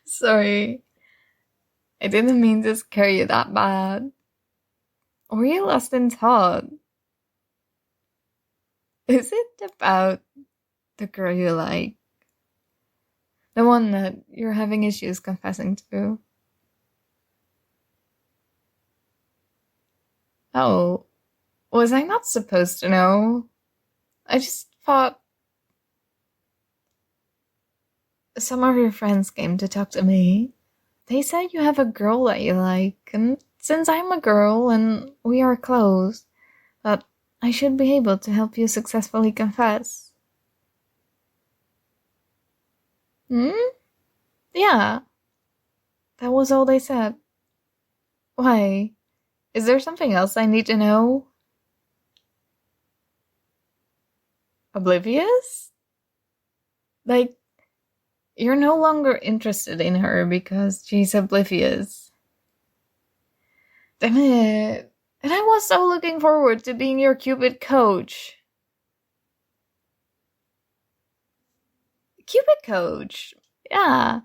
Sorry, I didn't mean to scare you that bad. Were you lost in thought? Is it about the girl you like? The one that you're having issues confessing to? Oh, was I not supposed to know? I just thought some of your friends came to talk to me. They said you have a girl that you like, and since I'm a girl and we are close, that I should be able to help you successfully confess. Hmm? Yeah, that was all they said. Why? Is there something else I need to know? Oblivious? Like, you're no longer interested in her because she's oblivious. Damn it. And I was so looking forward to being your Cupid coach. Cupid coach? Yeah.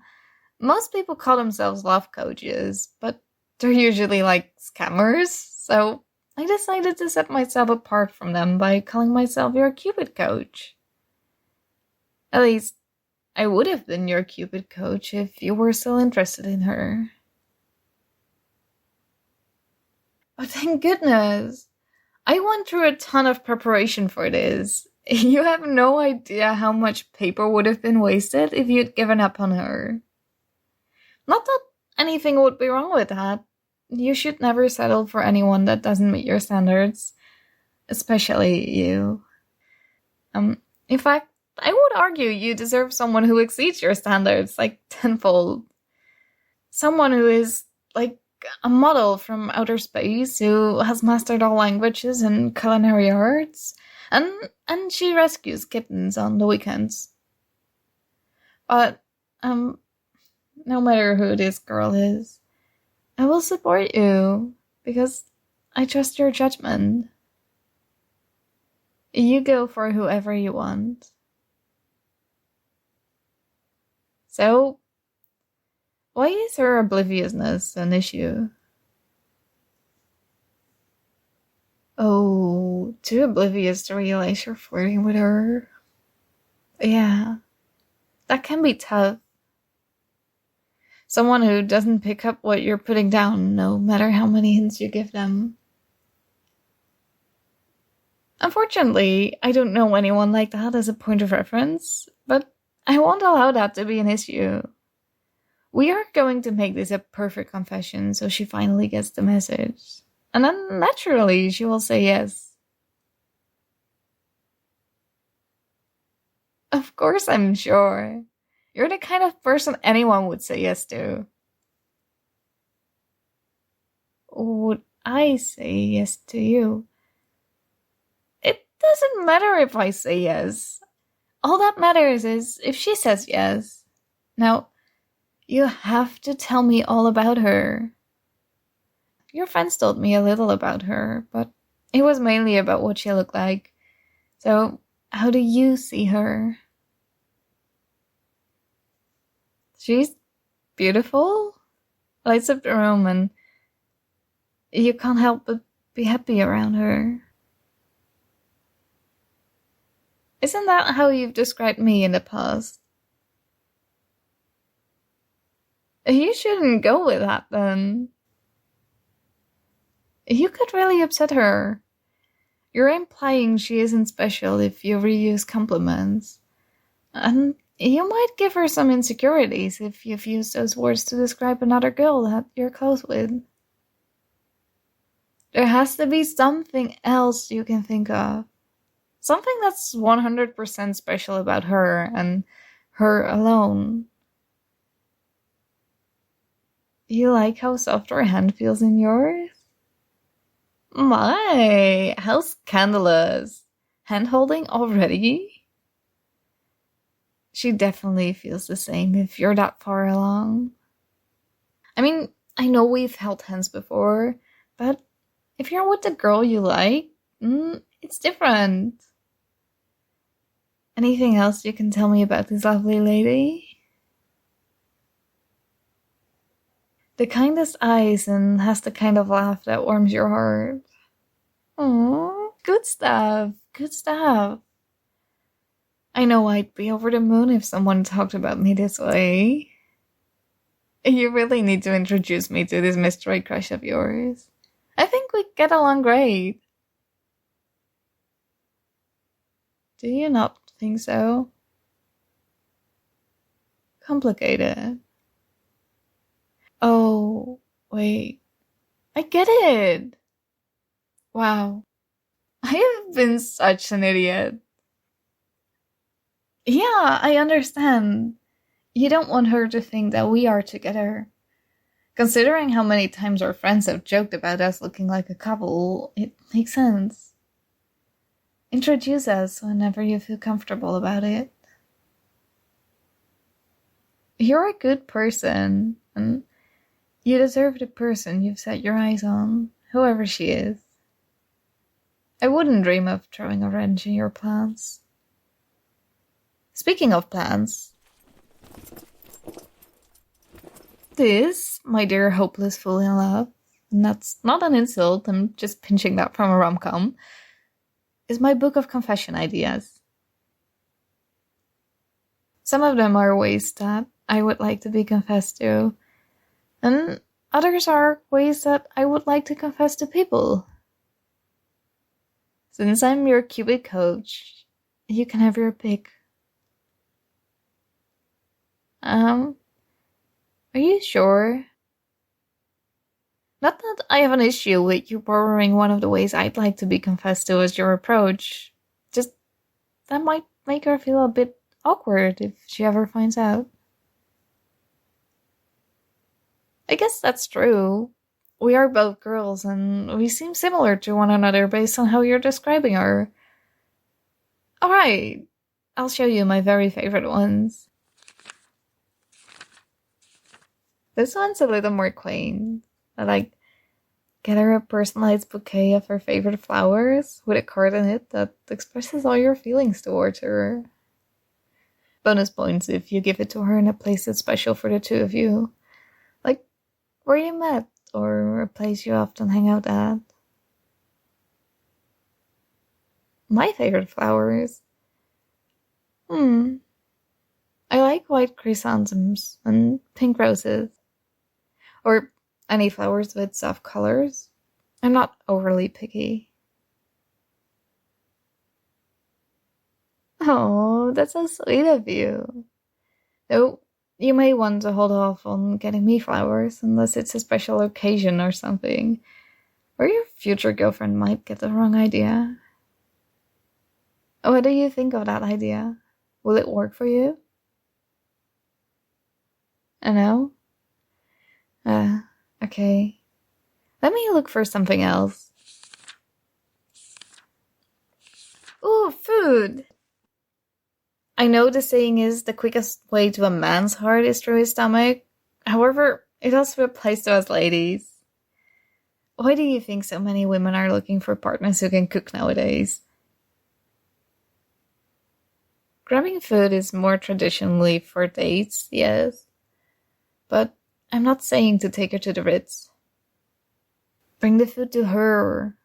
Most people call themselves love coaches, but they're usually like scammers, so I decided to set myself apart from them by calling myself your Cupid coach. At least, I would have been your Cupid coach if you were still interested in her. Oh, thank goodness! I went through a ton of preparation for this. You have no idea how much paper would have been wasted if you'd given up on her. Not that anything would be wrong with that. You should never settle for anyone that doesn't meet your standards. Especially you. In fact, I would argue you deserve someone who exceeds your standards, like tenfold. Someone who is, like, a model from outer space, who has mastered all languages and culinary arts, and she rescues kittens on the weekends. But, no matter who this girl is, I will support you, because I trust your judgment. You go for whoever you want. So, why is her obliviousness an issue? Oh, too oblivious to realize you're flirting with her. Yeah, that can be tough. Someone who doesn't pick up what you're putting down, no matter how many hints you give them. Unfortunately, I don't know anyone like that as a point of reference, but I won't allow that to be an issue. We are going to make this a perfect confession so she finally gets the message. And then, naturally, she will say yes. Of course, I'm sure. You're the kind of person anyone would say yes to. Would I say yes to you? It doesn't matter if I say yes. All that matters is if she says yes. Now, you have to tell me all about her. Your friends told me a little about her, but it was mainly about what she looked like. So, how do you see her? She's beautiful, lights up the room, and you can't help but be happy around her. Isn't that how you've described me in the past? You shouldn't go with that, then. You could really upset her. You're implying she isn't special if you reuse compliments. And you might give her some insecurities if you've used those words to describe another girl that you're close with. There has to be something else you can think of. Something that's 100% special about her and her alone. You like how soft her hand feels in yours? My, how scandalous. Hand-holding already? She definitely feels the same if you're that far along. I mean, I know we've held hands before, but if you're with the girl you like, it's different. Anything else you can tell me about this lovely lady? The kindest eyes and has the kind of laugh that warms your heart. Oh, good stuff. Good stuff. I know I'd be over the moon if someone talked about me this way. You really need to introduce me to this mystery crush of yours. I think we get along great. Do you not think so? Complicated. Oh, wait. I get it. Wow. I have been such an idiot. Yeah, I understand. You don't want her to think that we are together. Considering how many times our friends have joked about us looking like a couple, it makes sense. Introduce us whenever you feel comfortable about it. You're a good person, and you deserve the person you've set your eyes on, whoever she is. I wouldn't dream of throwing a wrench in your plans. Speaking of plans, this, my dear hopeless fool in love, and that's not an insult, I'm just pinching that from a rom-com, is my book of confession ideas. Some of them are ways that I would like to be confessed to, and others are ways that I would like to confess to people. Since I'm your Cupid coach, you can have your pick. Are you sure? Not that I have an issue with you borrowing one of the ways I'd like to be confessed to as your approach. Just, that might make her feel a bit awkward if she ever finds out. I guess that's true. We are both girls, and we seem similar to one another based on how you're describing her. Alright, I'll show you my very favorite ones. This one's a little more quaint. I get her a personalized bouquet of her favorite flowers with a card in it that expresses all your feelings towards her. Bonus points if you give it to her in a place that's special for the two of you. Like where you met, or a place you often hang out at. My favorite flowers? I like white chrysanthemums and pink roses. Or any flowers with soft colors. I'm not overly picky. Oh, that's so sweet of you. Though you may want to hold off on getting me flowers unless it's a special occasion or something. Or your future girlfriend might get the wrong idea. What do you think of that idea? Will it work for you? I know. Okay. Let me look for something else. Ooh, food! I know the saying is the quickest way to a man's heart is through his stomach. However, it also applies to us ladies. Why do you think so many women are looking for partners who can cook nowadays? Grabbing food is more traditionally for dates, yes. But I'm not saying to take her to the Ritz. Bring the food to her.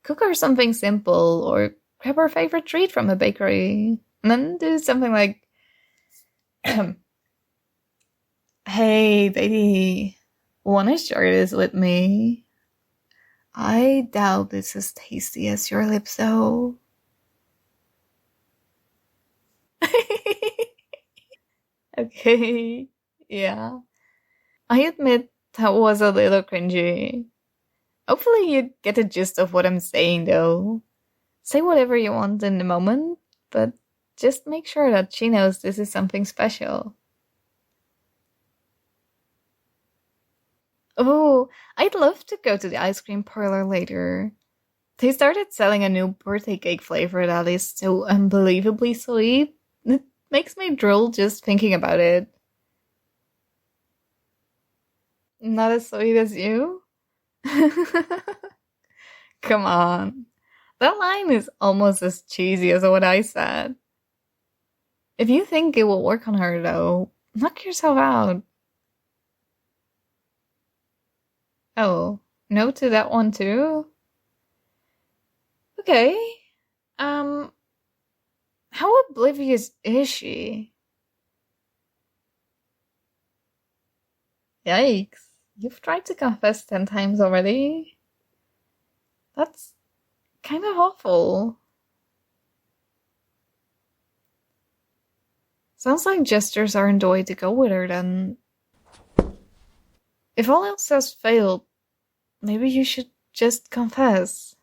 Cook her something simple, or grab her favorite treat from a bakery. And then do something like, hey, baby, wanna share this with me? I doubt it's as tasty as your lips, though. Okay, yeah. I admit that was a little cringy. Hopefully you get the gist of what I'm saying, though. Say whatever you want in the moment, but just make sure that she knows this is something special. Oh, I'd love to go to the ice cream parlor later. They started selling a new birthday cake flavor that is so unbelievably sweet. It makes me drool just thinking about it. Not as sweet as you? Come on. That line is almost as cheesy as what I said. If you think it will work on her, though, knock yourself out. Oh, no to that one too? Okay. Um, how oblivious is she? Yikes. You've tried to confess 10 times already? That's kind of awful. Sounds like gestures aren't the way to go with her then. If all else has failed, maybe you should just confess.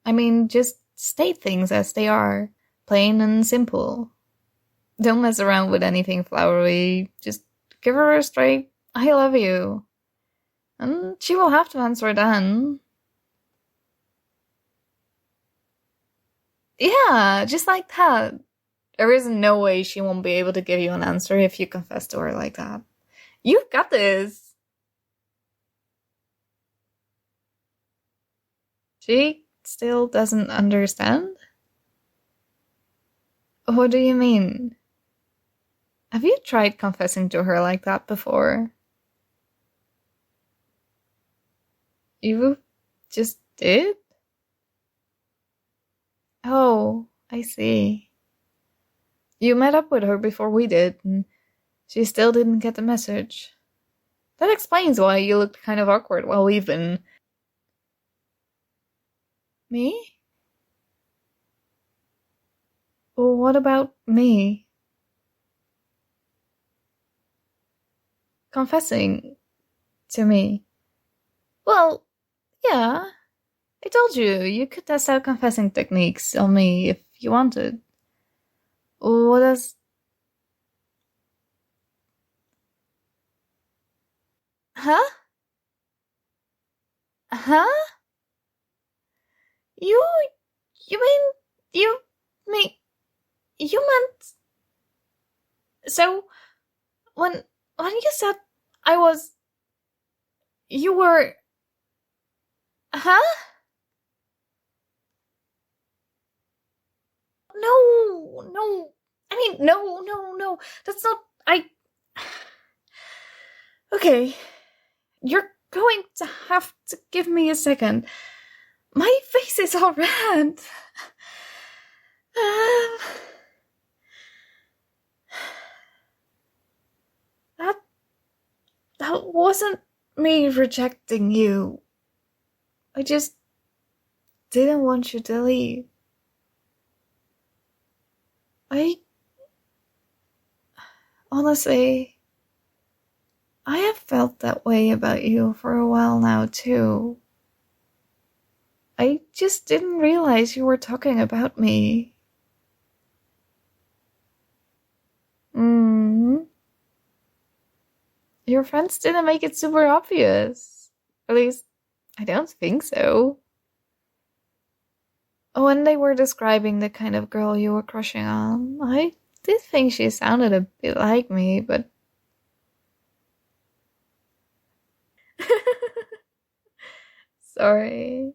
I mean, just state things as they are, plain and simple. Don't mess around with anything flowery. Just give her a straight, I love you. And she will have to answer then. Yeah, just like that. There is no way she won't be able to give you an answer if you confess to her like that. You've got this. She still doesn't understand? What do you mean? Have you tried confessing to her like that before? You just did? Oh, I see. You met up with her before we did, and she still didn't get the message. That explains why you looked kind of awkward while we've been... Me? Well, what about me? Confessing to me. Well, yeah. I told you, you could test out confessing techniques on me if you wanted. What does... Huh? Huh? You... You mean... You... Me... You meant... So... When you said I was... You were... Huh? No. I mean, no. That's not... Okay. You're going to have to give me a second. My face is all red. That wasn't me rejecting you. I just didn't want you to leave. Honestly, I have felt that way about you for a while now, too. I just didn't realize you were talking about me. Your friends didn't make it super obvious. At least, I don't think so. When they were describing the kind of girl you were crushing on, I did think she sounded a bit like me, but... Sorry.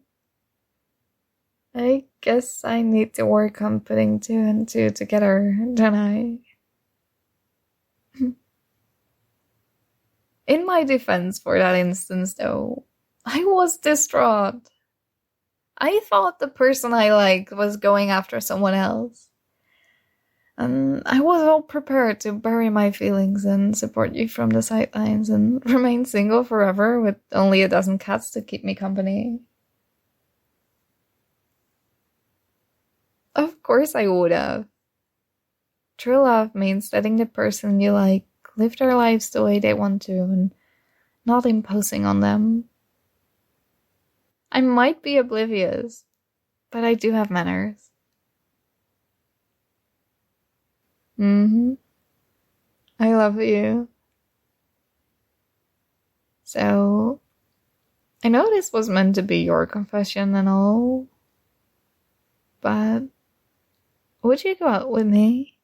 I guess I need to work on putting 2 and 2 together, don't I? In my defense for that instance, though, I was distraught. I thought the person I liked was going after someone else. And I was all prepared to bury my feelings and support you from the sidelines and remain single forever with only a dozen cats to keep me company. Of course I would have. True love means letting the person you like live their lives the way they want to and not imposing on them. I might be oblivious, but I do have manners. I love you. So, I know this was meant to be your confession and all, but would you go out with me?